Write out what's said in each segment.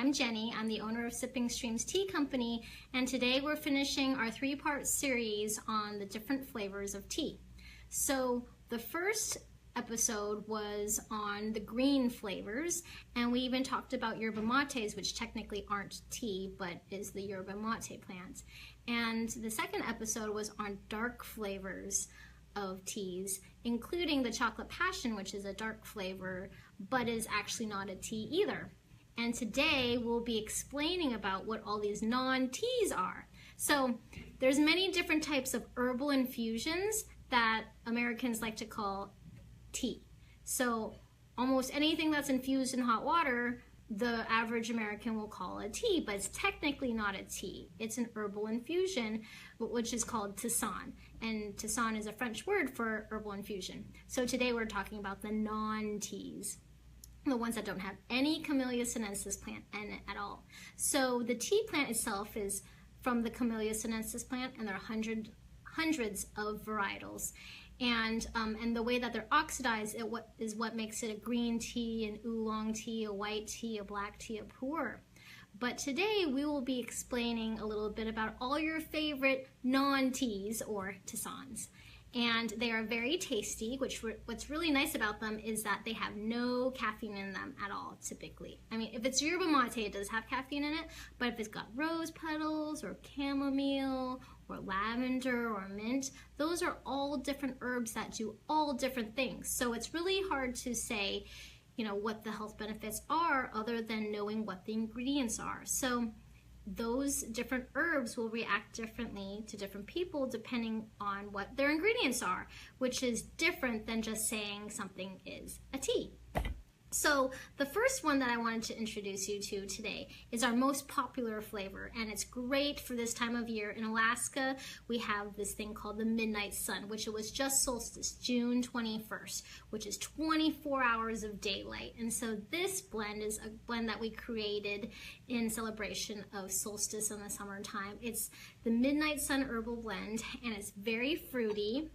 I'm Jenny. I'm the owner of Sipping Streams Tea Company, and today we're finishing our three-part series on the different flavors of tea. So the first episode was on the green flavors, and we even talked about yerba mates, which technically aren't tea, but is the yerba mate plant. And the second episode was on dark flavors of teas, including the chocolate passion, which is a dark flavor, but is actually not a tea either. And today we'll be explaining about what all these non-teas are. So there's many different types of herbal infusions that Americans like to call tea. So almost anything that's infused in hot water, the average American will call a tea, but it's technically not a tea. It's an herbal infusion, which is called tisane. And tisane is a French word for herbal infusion. So today we're talking about the non-teas, the ones that don't have any camellia sinensis plant in it at all. So the tea plant itself is from the camellia sinensis plant, and there are hundreds of varietals. And the way that they're oxidized is what makes it a green tea, an oolong tea, a white tea, a black tea, a pu'er. But today we will be explaining a little bit about all your favorite non-teas or tisanes. And they are very tasty, what's really nice about them is that they have no caffeine in them at all, typically. I mean, if it's yerba mate, it does have caffeine in it, but if it's got rose petals or chamomile or lavender or mint, those are all different herbs that do all different things. So it's really hard to say, you know, what the health benefits are other than knowing what the ingredients are. So those different herbs will react differently to different people depending on what their ingredients are, which is different than just saying something is a tea. So the first one that I wanted to introduce you to today is our most popular flavor, and it's great for this time of year. In Alaska, we have this thing called the Midnight Sun, which it was just solstice, June 21st, which is 24 hours of daylight. And so this blend is a blend that we created in celebration of solstice in the summertime. It's the Midnight Sun Herbal Blend, and it's very fruity.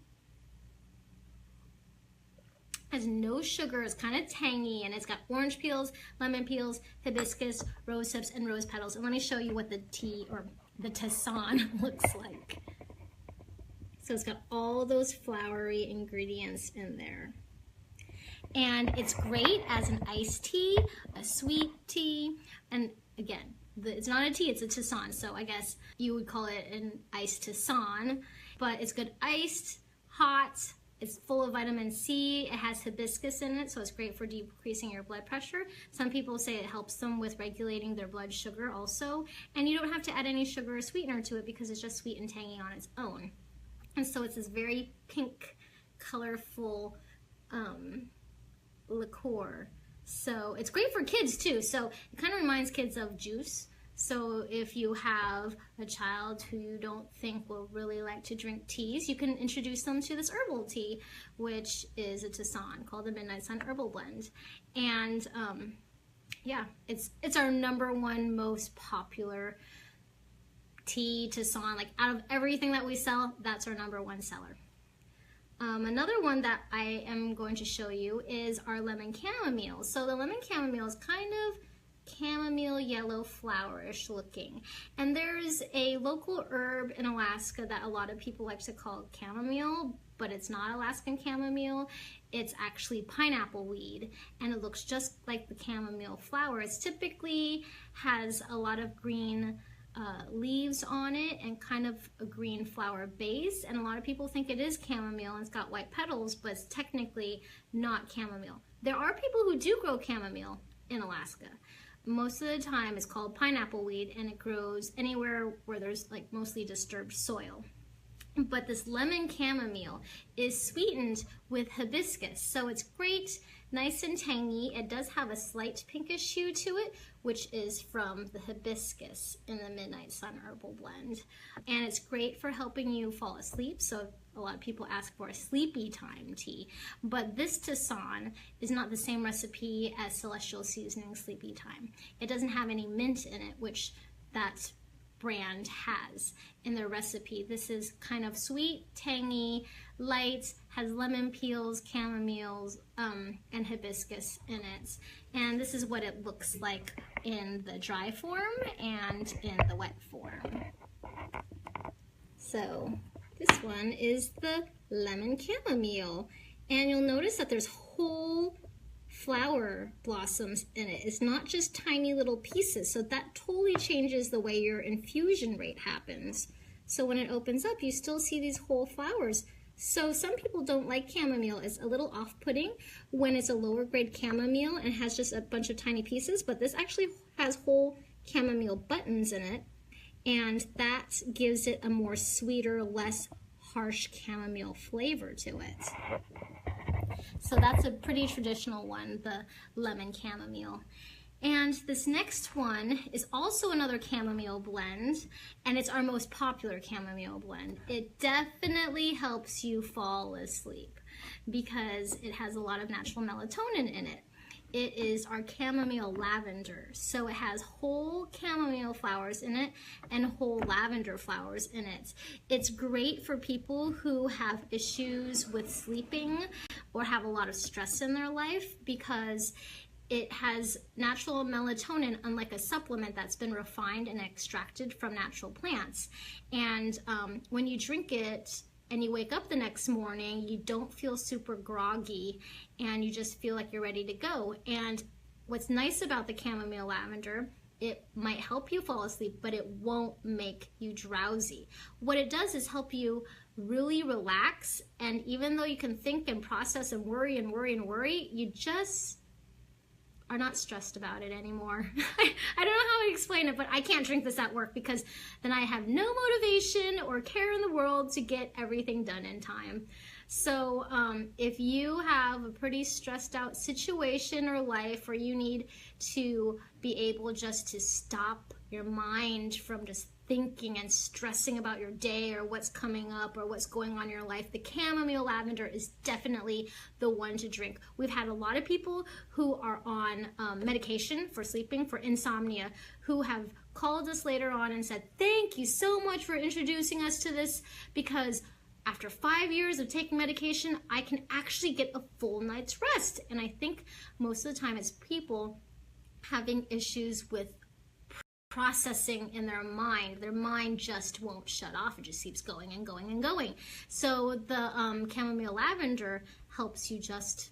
Has no sugar, it's kind of tangy, and it's got orange peels, lemon peels, hibiscus, rosehips, and rose petals. And let me show you what the tea or the tisane looks like. So it's got all those flowery ingredients in there. And it's great as an iced tea, a sweet tea, and again, it's not a tea, it's a tisane. So I guess you would call it an iced tisane, but it's good iced, hot. It's full of vitamin C, it has hibiscus in it, so it's great for decreasing your blood pressure. Some people say it helps them with regulating their blood sugar also, and you don't have to add any sugar or sweetener to it because it's just sweet and tangy on its own. And so it's this very pink, colorful liqueur. So it's great for kids too, so it kind of reminds kids of juice. So if you have a child who you don't think will really like to drink teas, you can introduce them to this herbal tea, which is a tisane called the Midnight Sun Herbal Blend. And yeah, it's our #1 most popular tea tisane. Like out of everything that we sell, that's our #1 seller. Another one that I am going to show you is our lemon chamomile. So the lemon chamomile is kind of chamomile yellow flowerish looking, and there's a local herb in Alaska that a lot of people like to call chamomile, but it's not Alaskan chamomile. It's actually pineapple weed, and it looks just like the chamomile flower. It typically has a lot of green leaves on it and kind of a green flower base, and a lot of people think it is chamomile and it's got white petals, but it's technically not chamomile. There are people who do grow chamomile in Alaska. Most of the time it's called pineapple weed, and it grows anywhere where there's like mostly disturbed soil. But this lemon chamomile is sweetened with hibiscus, so it's great, nice and tangy. It does have a slight pinkish hue to it, which is from the hibiscus in the Midnight Sun Herbal Blend. And it's great for helping you fall asleep, so a lot of people ask for a sleepy time tea. But this tisane is not the same recipe as Celestial Seasoning Sleepy Time. It doesn't have any mint in it, which that brand has in their recipe. This is kind of sweet, tangy, light, has lemon peels, chamomiles, and hibiscus in it. And this is what it looks like in the dry form and in the wet form. So this one is the lemon chamomile, and you'll notice that there's whole flower blossoms in it. It's not just tiny little pieces, so that totally changes the way your infusion rate happens. So when it opens up, you still see these whole flowers. So some people don't like chamomile. It's a little off-putting when it's a lower grade chamomile and has just a bunch of tiny pieces, but this actually has whole chamomile buttons in it, and that gives it a more sweeter, less harsh chamomile flavor to it. So that's a pretty traditional one, the lemon chamomile. And this next one is also another chamomile blend, and it's our most popular chamomile blend. It definitely helps you fall asleep because it has a lot of natural melatonin in it. It is our chamomile lavender. So it has whole chamomile flowers in it and whole lavender flowers in it. It's great for people who have issues with sleeping or have a lot of stress in their life because it has natural melatonin, unlike a supplement that's been refined and extracted from natural plants. And when you drink it and you wake up the next morning, you don't feel super groggy and you just feel like you're ready to go. And what's nice about the chamomile lavender, it might help you fall asleep, but it won't make you drowsy. What it does is help you really relax, and even though you can think and process and worry and worry and worry, you just are not stressed about it anymore. I don't know how to explain it, but I can't drink this at work because then I have no motivation or care in the world to get everything done in time. So if you have a pretty stressed out situation or life, or you need to be able just to stop your mind from just thinking and stressing about your day or what's coming up or what's going on in your life, the chamomile lavender is definitely the one to drink. We've had a lot of people who are on medication for sleeping, for insomnia, who have called us later on and said, thank you so much for introducing us to this, because after 5 years of taking medication, I can actually get a full night's rest. And I think most of the time it's people having issues with processing in their mind. Their mind just won't shut off. It just keeps going and going and going. So the chamomile lavender helps you just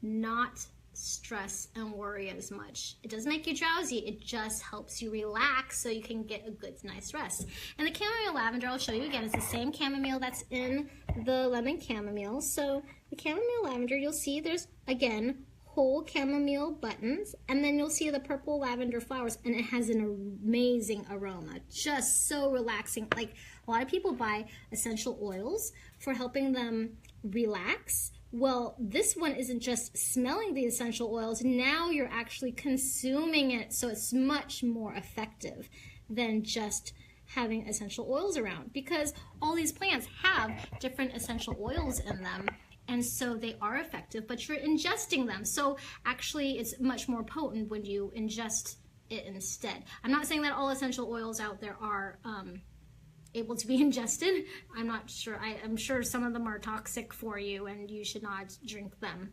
not stress and worry as much. It doesn't make you drowsy. It just helps you relax so you can get a good, nice rest. And the chamomile lavender, I'll show you again, is the same chamomile that's in the lemon chamomile. So the chamomile lavender, you'll see there's, again, whole chamomile buttons, and then you'll see the purple lavender flowers, and it has an amazing aroma, just so relaxing. Like, a lot of people buy essential oils for helping them relax. Well, this one isn't just smelling the essential oils, now you're actually consuming it, so it's much more effective than just having essential oils around, because all these plants have different essential oils in them. And so they are effective, but you're ingesting them. So actually it's much more potent when you ingest it instead. I'm not saying that all essential oils out there are able to be ingested. I'm not sure. I'm sure some of them are toxic for you and you should not drink them.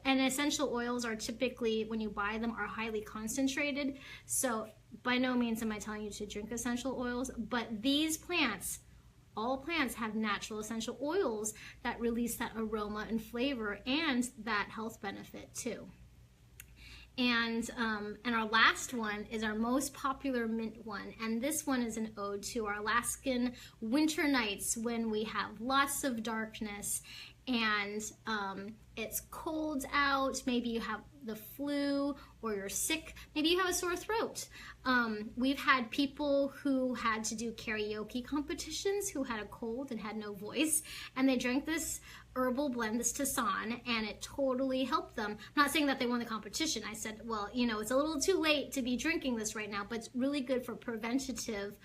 And essential oils are typically, when you buy them, are highly concentrated. So by no means am I telling you to drink essential oils, but these plants, all plants have natural essential oils that release that aroma and flavor and that health benefit too. And our last one is our most popular mint one, and this one is an ode to our Alaskan winter nights when we have lots of darkness and it's cold out. Maybe you have the flu or you're sick. Maybe you have a sore throat. We've had people who had to do karaoke competitions who had a cold and had no voice, and they drank this herbal blend, this tisane, and it totally helped them. I'm not saying that they won the competition. I said, well, you know, it's a little too late to be drinking this right now, but it's really good for preventative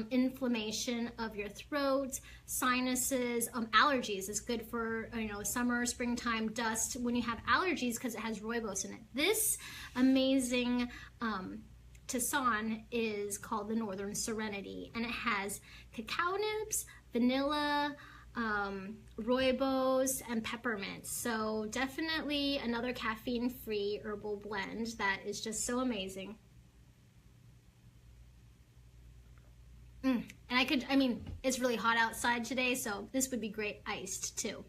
inflammation of your throat, sinuses, allergies. It's good for, you know, summer, springtime, dust, when you have allergies, because it has rooibos in it. This amazing tisane is called the Northern Serenity, and it has cacao nibs, vanilla, rooibos, and peppermint. So definitely another caffeine-free herbal blend that is just so amazing. And I mean, it's really hot outside today, so this would be great iced too.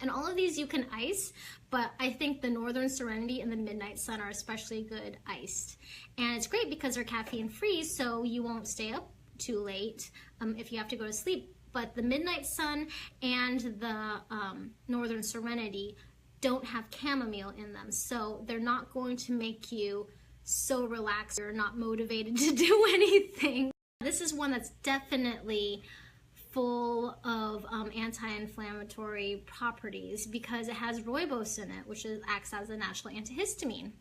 And all of these you can ice, but I think the Northern Serenity and the Midnight Sun are especially good iced. And it's great because they're caffeine free, so you won't stay up too late if you have to go to sleep. But the Midnight Sun and the Northern Serenity don't have chamomile in them, so they're not going to make you so relaxed or not motivated to do anything. This is one that's definitely full of anti-inflammatory properties because it has rooibos in it, which acts as a natural antihistamine.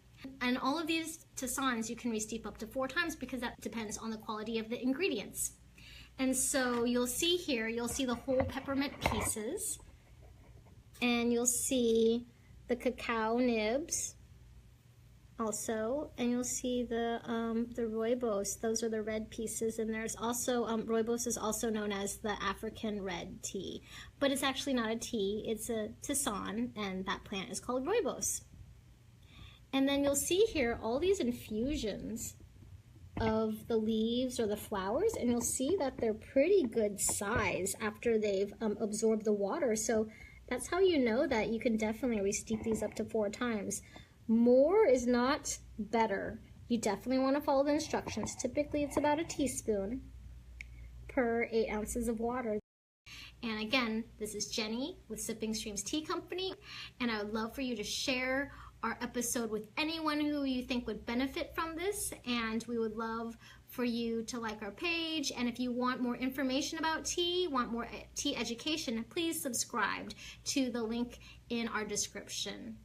And all of these tisanes you can re-steep up to 4 times because that depends on the quality of the ingredients. And so you'll see here, you'll see the whole peppermint pieces, and you'll see the cacao nibs also, and you'll see the rooibos. Those are the red pieces, and there's also rooibos is also known as the African red tea, but it's actually not a tea, it's a tisane, and that plant is called rooibos. And then you'll see here all these infusions of the leaves or the flowers, and you'll see that they're pretty good size after they've absorbed the water. So that's how you know that you can definitely re-steep these up to 4 times. More is not better. You definitely want to follow the instructions. Typically it's about a teaspoon per 8 ounces of water. And again, this is Jenny with Sipping Streams Tea Company, and I would love for you to share our episode with anyone who you think would benefit from this, and we would love for you to like our page. And if you want more information about tea, want more tea education, please subscribe to the link in our description.